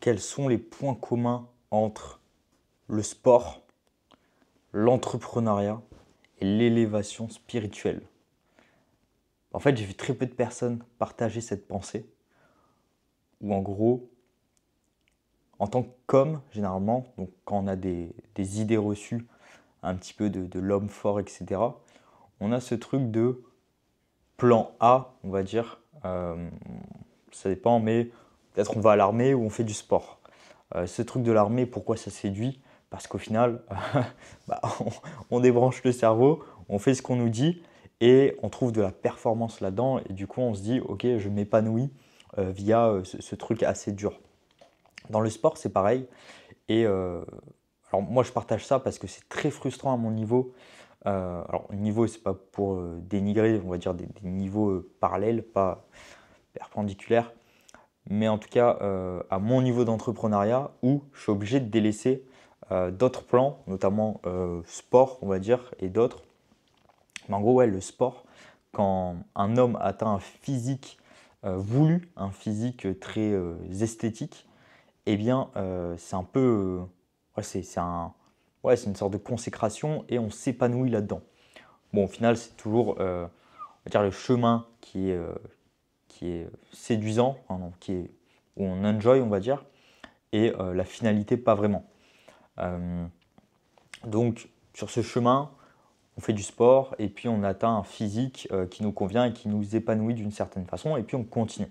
quels sont les points communs entre le sport, l'entrepreneuriat et l'élévation spirituelle? En fait, j'ai vu très peu de personnes partager cette pensée, où en gros, en tant qu'homme, généralement, donc quand on a des idées reçues un petit peu de l'homme fort, etc., on a ce truc de plan A, on va dire. Ça dépend, mais peut-être on va à l'armée ou on fait du sport. Ce truc de l'armée, pourquoi ça séduit? Parce qu'au final, bah, on débranche le cerveau, on fait ce qu'on nous dit et on trouve de la performance là-dedans. Et du coup, on se dit, ok, je m'épanouis via ce truc assez dur. Dans le sport, c'est pareil. Et alors moi, je partage ça parce que c'est très frustrant à mon niveau. Alors, niveau, c'est pas pour dénigrer, on va dire des niveaux parallèles, pas perpendiculaires. Mais en tout cas, à mon niveau d'entrepreneuriat, où je suis obligé de délaisser d'autres plans, notamment sport, on va dire, et d'autres. Mais en gros, ouais, le sport, quand un homme atteint un physique voulu, un physique très esthétique, eh bien, c'est un peu, ouais, ouais, c'est une sorte de consécration et on s'épanouit là-dedans. Bon, au final, c'est toujours, on va dire, le chemin qui est séduisant, hein, donc où on enjoy, on va dire, et la finalité, pas vraiment. Euh, donc, sur ce chemin, on fait du sport et puis on atteint un physique qui nous convient et qui nous épanouit d'une certaine façon, et puis on continue.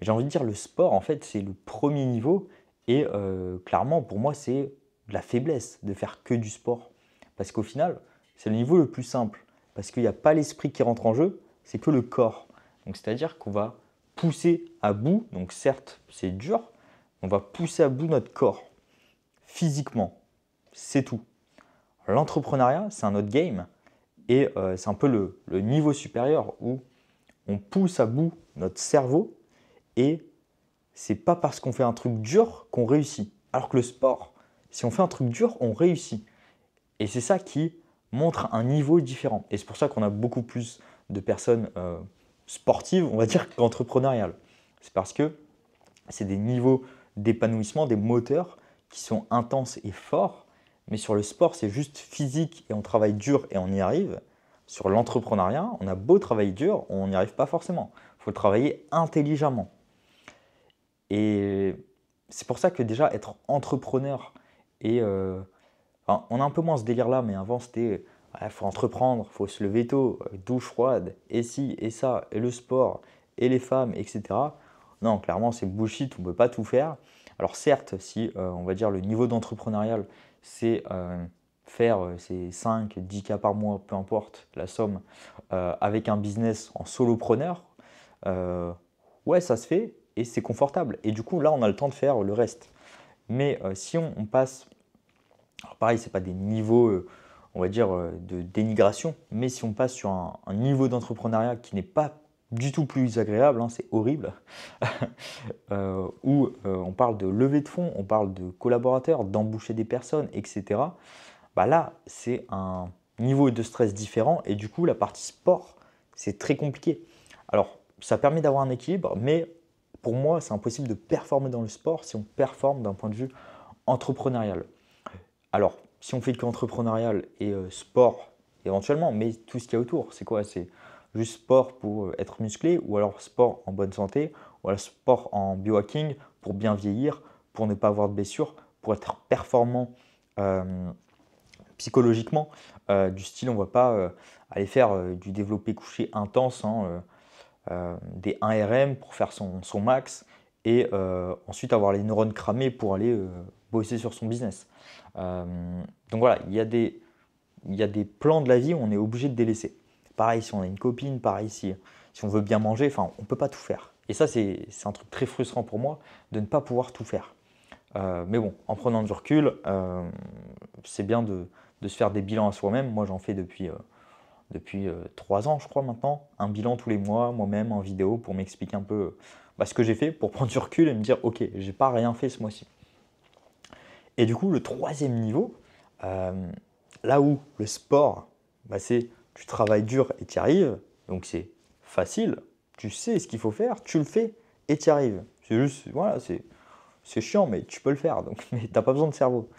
J'ai envie de dire, le sport, en fait, c'est le premier niveau, et clairement, pour moi, c'est de la faiblesse de faire que du sport. Parce qu'au final, c'est le niveau le plus simple, parce qu'il n'y a pas l'esprit qui rentre en jeu, c'est que le corps. Donc, c'est-à-dire qu'on va pousser à bout, donc certes, c'est dur, on va pousser à bout notre corps, physiquement, c'est tout. L'entrepreneuriat, c'est un autre game, et c'est un peu le niveau supérieur où on pousse à bout notre cerveau, et c'est pas parce qu'on fait un truc dur qu'on réussit. Alors que le sport, si on fait un truc dur, on réussit. Et c'est ça qui montre un niveau différent. Et c'est pour ça qu'on a beaucoup plus de personnes sportives, on va dire, qu'entrepreneuriales. C'est parce que c'est des niveaux d'épanouissement, des moteurs qui sont intenses et forts. Mais sur le sport, c'est juste physique et on travaille dur et on y arrive. Sur l'entrepreneuriat, on a beau travailler dur, on n'y arrive pas forcément. Il faut travailler intelligemment. Et c'est pour ça que déjà être entrepreneur et enfin, on a un peu moins ce délire-là, mais avant c'était il faut entreprendre, il faut se lever tôt, douche froide, et ci, et ça, et le sport, et les femmes, etc. Non, clairement c'est bullshit, on ne peut pas tout faire. Alors certes, si on va dire le niveau d'entrepreneurial, c'est faire ces 5, 10 cas par mois, peu importe la somme, avec un business en solopreneur, ouais, ça se fait et c'est confortable. Et du coup, là, on a le temps de faire le reste. Mais si on passe, alors pareil, c'est pas des niveaux, on va dire, de dénigration, mais si on passe sur un niveau d'entrepreneuriat qui n'est pas du tout plus agréable, hein, c'est horrible, où on parle de levée de fonds, on parle de collaborateurs, d'embaucher des personnes, etc. Bah là, c'est un niveau de stress différent et du coup, la partie sport, c'est très compliqué. Alors, ça permet d'avoir un équilibre, mais pour moi, c'est impossible de performer dans le sport si on performe d'un point de vue entrepreneurial. Alors, si on fait que entrepreneurial et sport éventuellement, mais tout ce qu'il y a autour, c'est quoi? C'est juste sport pour être musclé, ou alors sport en bonne santé, ou alors sport en biohacking pour bien vieillir, pour ne pas avoir de blessures, pour être performant psychologiquement. Du style, on ne va pas aller faire du développé couché intense, hein, des 1RM pour faire son max, et ensuite avoir les neurones cramés pour aller bosser sur son business. Donc voilà, il y a des plans de la vie où on est obligé de délaisser. Pareil si on a une copine, pareil si on veut bien manger, enfin on ne peut pas tout faire. Et ça c'est un truc très frustrant pour moi de ne pas pouvoir tout faire. Mais bon, en prenant du recul, c'est bien de se faire des bilans à soi-même. Moi j'en fais depuis 3 ans, je crois maintenant, un bilan tous les mois, moi-même en vidéo, pour m'expliquer un peu ce que j'ai fait, pour prendre du recul et me dire, ok, j'ai pas rien fait ce mois-ci. Et du coup, le troisième niveau, euh, là où le sport, c'est tu travailles dur et tu y arrives, donc c'est facile, tu sais ce qu'il faut faire, tu le fais et tu y arrives. C'est juste, voilà, c'est chiant, mais tu peux le faire, donc mais tu n'as pas besoin de cerveau.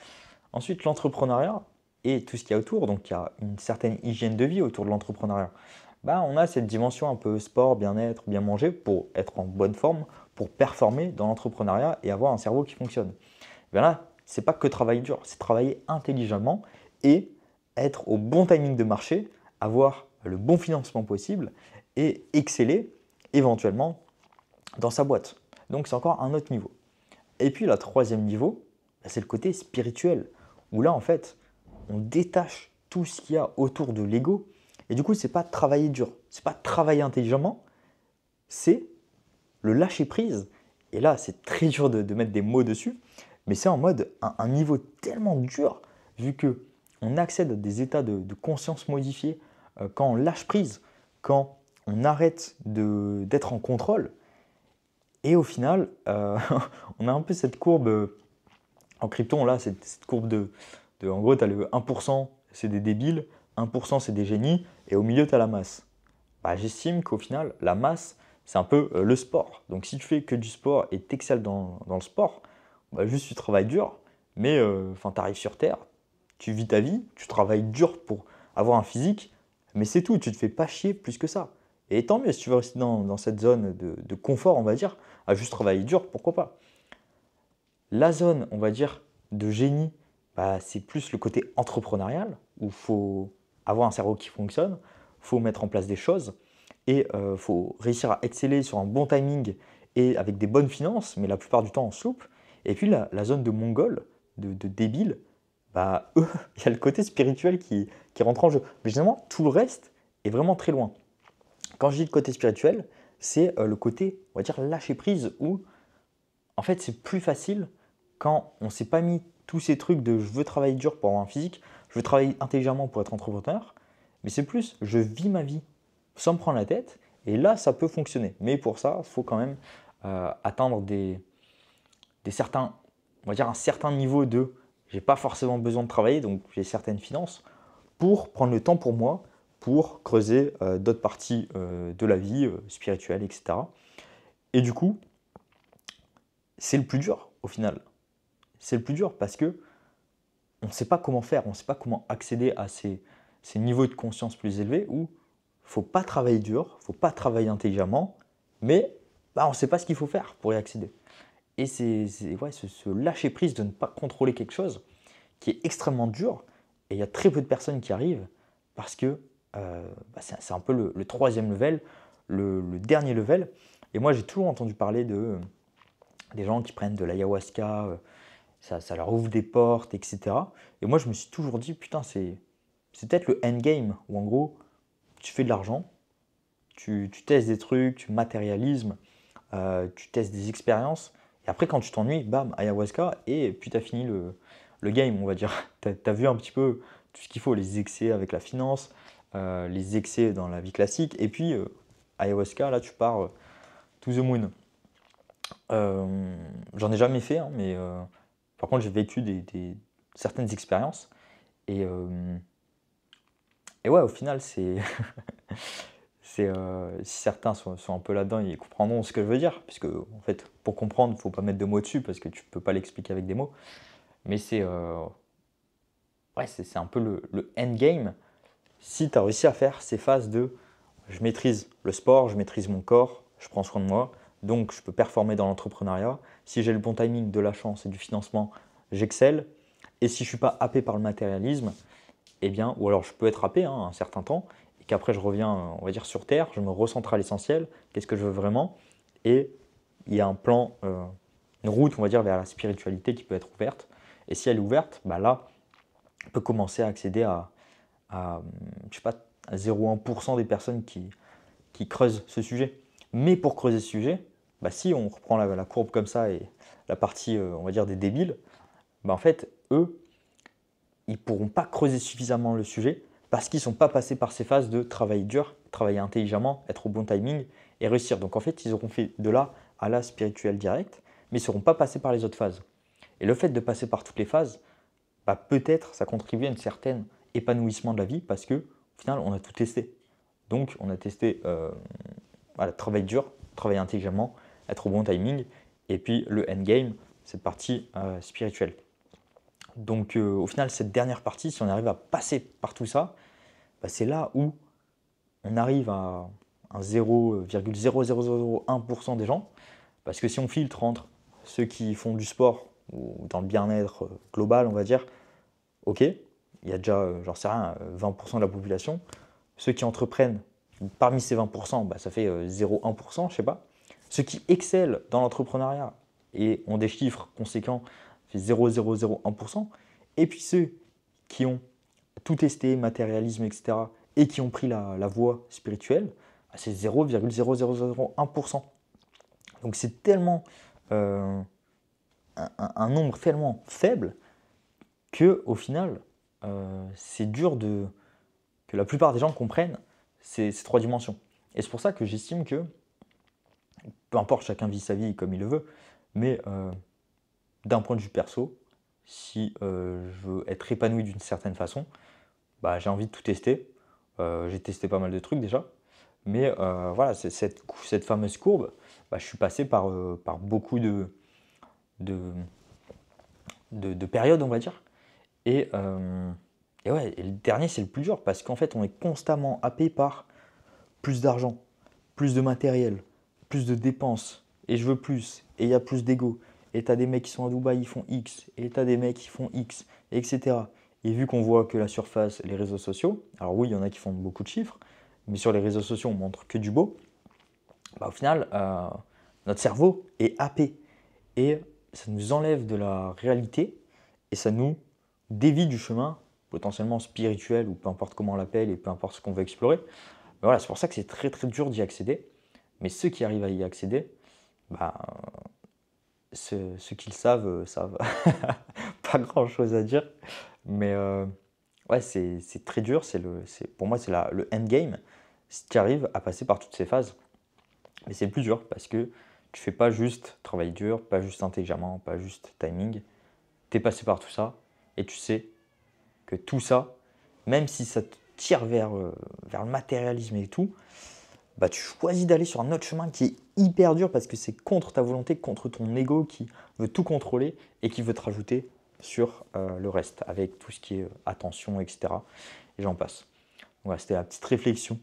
Ensuite, l'entrepreneuriat et tout ce qu'il y a autour, donc il y a une certaine hygiène de vie autour de l'entrepreneuriat. Bah, on a cette dimension un peu sport, bien-être, bien manger pour être en bonne forme, pour performer dans l'entrepreneuriat et avoir un cerveau qui fonctionne. Bien là, c'est pas que travailler dur, c'est travailler intelligemment et être au bon timing de marché, avoir le bon financement possible et exceller éventuellement dans sa boîte. Donc c'est encore un autre niveau. Et puis le troisième niveau, c'est le côté spirituel, où là en fait, on détache tout ce qu'il y a autour de l'ego. Et du coup, c'est pas travailler dur, c'est pas travailler intelligemment, c'est le lâcher prise. Et là, c'est très dur de mettre des mots dessus, mais c'est en mode un niveau tellement dur, vu que on accède à des états de conscience modifiés quand on lâche prise, quand on arrête d'être en contrôle. Et au final, on a un peu cette courbe en crypto, là, cette courbe en gros, tu as le 1%, c'est des débiles, 1% c'est des génies, et au milieu, tu as la masse. Bah, j'estime qu'au final, la masse, c'est un peu le sport. Donc si tu fais que du sport et t'excelles dans le sport, bah, juste tu travailles dur, mais tu arrives sur Terre, tu vis ta vie, tu travailles dur pour avoir un physique, mais c'est tout, tu te fais pas chier plus que ça. Et tant mieux si tu veux rester dans cette zone de confort, on va dire, à juste travailler dur, pourquoi pas. La zone, on va dire, de génie, bah, c'est plus le côté entrepreneurial, où il faut avoir un cerveau qui fonctionne, il faut mettre en place des choses, et il faut réussir à exceller sur un bon timing et avec des bonnes finances, mais la plupart du temps on se loupe. Et puis la zone de mongol, de débile, bah, eux, il y a le côté spirituel qui rentre en jeu. Mais généralement, tout le reste est vraiment très loin. Quand je dis le côté spirituel, c'est le côté, on va dire, lâcher prise, où en fait c'est plus facile quand on ne s'est pas mis tous ces trucs de je veux travailler dur pour avoir un physique, je veux travailler intelligemment pour être entrepreneur, mais c'est plus je vis ma vie sans me prendre la tête, et là ça peut fonctionner. Mais pour ça, il faut quand même atteindre des certains, on va dire un certain niveau de j'ai pas forcément besoin de travailler, donc j'ai certaines finances, pour prendre le temps pour moi, pour creuser d'autres parties de la vie spirituelle, etc. Et du coup, c'est le plus dur au final. C'est le plus dur parce que on ne sait pas comment faire, on ne sait pas comment accéder à ces niveaux de conscience plus élevés où il ne faut pas travailler dur, il ne faut pas travailler intelligemment, mais bah, on ne sait pas ce qu'il faut faire pour y accéder. Et c'est ouais, ce lâcher prise de ne pas contrôler quelque chose qui est extrêmement dur, et il y a très peu de personnes qui arrivent parce que bah, c'est un peu le troisième level, le dernier level. Et moi j'ai toujours entendu parler des gens qui prennent de l'ayahuasca, ça leur ouvre des portes, etc. Et moi, je me suis toujours dit, putain, c'est peut-être le endgame, où en gros, tu fais de l'argent, tu testes des trucs, tu matérialises, tu testes des expériences, et après, quand tu t'ennuies, bam, ayahuasca, et puis tu as fini le game, on va dire. Tu as vu un petit peu tout ce qu'il faut, les excès avec la finance, les excès dans la vie classique, et puis ayahuasca, là, tu pars to the moon. J'en ai jamais fait, hein, mais par contre, j'ai vécu certaines expériences. Et, et ouais, au final, si certains sont un peu là-dedans, ils comprendront ce que je veux dire. Puisque, en fait, pour comprendre, il ne faut pas mettre de mots dessus parce que tu ne peux pas l'expliquer avec des mots. Mais c'est un peu le endgame. Si tu as réussi à faire ces phases de je maîtrise le sport, je maîtrise mon corps, je prends soin de moi, donc je peux performer dans l'entrepreneuriat. Si j'ai le bon timing, de la chance et du financement, j'excelle. Et si je ne suis pas happé par le matérialisme, eh bien, ou alors je peux être happé un certain temps, et qu'après je reviens, on va dire, sur Terre, je me recentre à l'essentiel, qu'est-ce que je veux vraiment, et il y a un plan, une route, on va dire, vers la spiritualité qui peut être ouverte. Et si elle est ouverte, bah là, on peut commencer à accéder je sais pas, à 0,1% des personnes qui creusent ce sujet. Mais pour creuser ce sujet, bah si on reprend la courbe comme ça et la partie, on va dire, des débiles, bah en fait, eux, ils ne pourront pas creuser suffisamment le sujet parce qu'ils ne sont pas passés par ces phases de travailler dur, travailler intelligemment, être au bon timing et réussir. Donc en fait, ils auront fait de là à là spirituel direct, mais ils ne seront pas passés par les autres phases. Et le fait de passer par toutes les phases, bah, peut-être ça contribue à une certaine épanouissement de la vie parce que au final, on a tout testé. Donc on a testé voilà, travailler dur, travailler intelligemment, être au bon timing, et puis le endgame, cette partie spirituelle. Donc au final, cette dernière partie, si on arrive à passer par tout ça, bah, c'est là où on arrive à un 0,0001% des gens. Parce que si on filtre entre ceux qui font du sport ou dans le bien-être global, on va dire, ok, il y a déjà, j'en sais rien, 20% de la population. Ceux qui entreprennent, parmi ces 20%, bah, ça fait 0,1%, je sais pas. Ceux qui excellent dans l'entrepreneuriat et ont des chiffres conséquents, c'est 0,001%. Et puis ceux qui ont tout testé, matérialisme, etc., et qui ont pris la voie spirituelle, bah, c'est 0,0001%. Donc c'est tellement un nombre tellement faible que au final, c'est dur que la plupart des gens comprennent ces trois dimensions. Et c'est pour ça que j'estime que, peu importe, chacun vit sa vie comme il le veut, mais d'un point de vue perso, si je veux être épanoui d'une certaine façon, bah, j'ai envie de tout tester. J'ai testé pas mal de trucs déjà, mais voilà, cette fameuse courbe, bah, je suis passé par beaucoup de, de périodes, on va dire. Et, ouais, et le dernier, c'est le plus dur parce qu'en fait, on est constamment happé par plus d'argent, plus de matériel, plus de dépenses, et je veux plus, et il y a plus d'ego. Et tu as des mecs qui sont à Dubaï, ils font X, et tu as des mecs qui font X, etc. Et vu qu'on voit que la surface, les réseaux sociaux, alors oui, il y en a qui font beaucoup de chiffres, mais sur les réseaux sociaux, on montre que du beau, bah, au final, notre cerveau est happé. Et ça nous enlève de la réalité, et ça nous dévie du chemin, potentiellement spirituel, ou peu importe comment on l'appelle, et peu importe ce qu'on veut explorer. Mais voilà, c'est pour ça que c'est très très dur d'y accéder. Mais ceux qui arrivent à y accéder, bah, ceux qui le savent pas grand chose à dire. Mais ouais, c'est très dur. Pour moi, c'est le endgame. Si tu arrives à passer par toutes ces phases, mais c'est le plus dur parce que tu fais pas juste travail dur, pas juste intelligemment, pas juste timing. Tu es passé par tout ça et tu sais que tout ça, même si ça te tire vers le matérialisme et tout, bah, tu choisis d'aller sur un autre chemin qui est hyper dur parce que c'est contre ta volonté, contre ton ego qui veut tout contrôler et qui veut te rajouter sur le reste avec tout ce qui est attention, etc. Et j'en passe. Voilà, c'était la petite réflexion.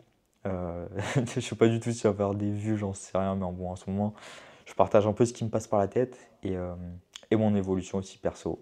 Je ne sais pas du tout si ça va faire des vues, j'en sais rien, mais bon, en ce moment, je partage un peu ce qui me passe par la tête et mon évolution aussi perso.